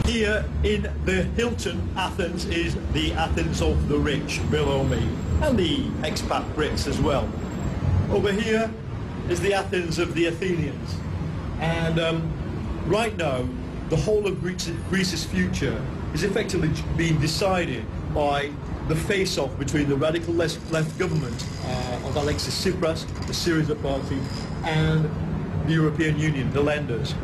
Here in the Hilton, Athens, is the Athens of the rich below me, and the expat Brits as well. Over here is the Athens of the Athenians, and right now the whole of Greece's future is effectively being decided by the face-off between the radical left government of Alexis Tsipras, the Syriza party, and the European Union, the lenders.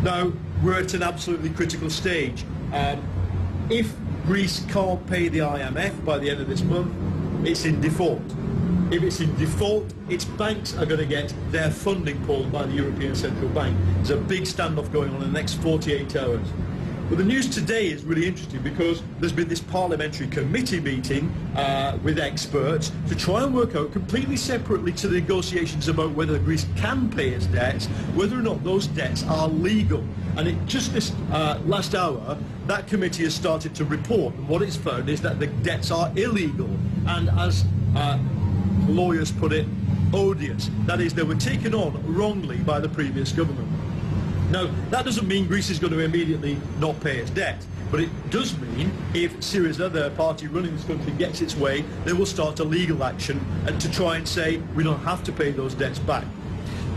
Now, we're at an absolutely critical stage. If Greece can't pay the IMF by the end of this month, it's in default. If it's in default, its banks are going to get their funding pulled by the European Central Bank. There's a big standoff going on in the next 48 hours. But the news today is really interesting because there's been this parliamentary committee meeting with experts to try and work out completely separately to the negotiations about whether Greece can pay its debts, whether or not those debts are legal. And just this last hour, that committee has started to report, and what it's found is that the debts are illegal, and as lawyers put it, odious. That is, they were taken on wrongly by the previous government. Now, that doesn't mean Greece is going to immediately not pay its debt, but it does mean if Syriza, the party running this country, gets its way, they will start a legal action to try and say we don't have to pay those debts back.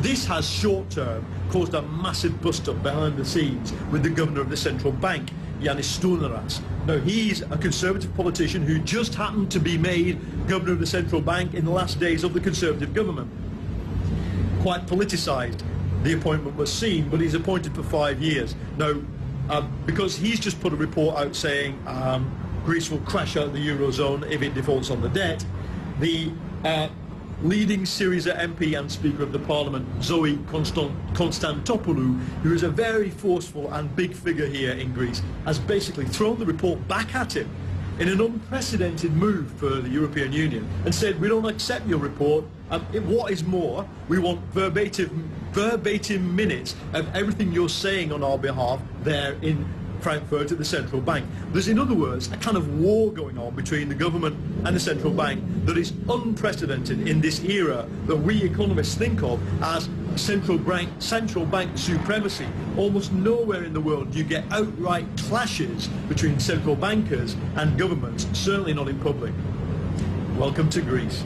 This has short-term caused a massive bust-up behind the scenes with the governor of the central bank, Yanis Stounaras. Now, he's a conservative politician who just happened to be made governor of the central bank in the last days of the conservative government. Quite politicised. The appointment was seen, but he's appointed for 5 years. Now, because he's just put a report out saying Greece will crash out of the Eurozone if it defaults on the debt, the leading Syriza MP and Speaker of the Parliament, Zoe Konstantopoulou, who is a very forceful and big figure here in Greece, has basically thrown the report back at him in an unprecedented move for the European Union and said, we don't accept your report. What is more, we want verbatim minutes of everything you're saying on our behalf there in Frankfurt at the central bank. There's, in other words, a kind of war going on between the government and the central bank that is unprecedented in this era that we economists think of as central bank supremacy. Almost nowhere in the world do you get outright clashes between central bankers and governments, certainly not in public. Welcome to Greece.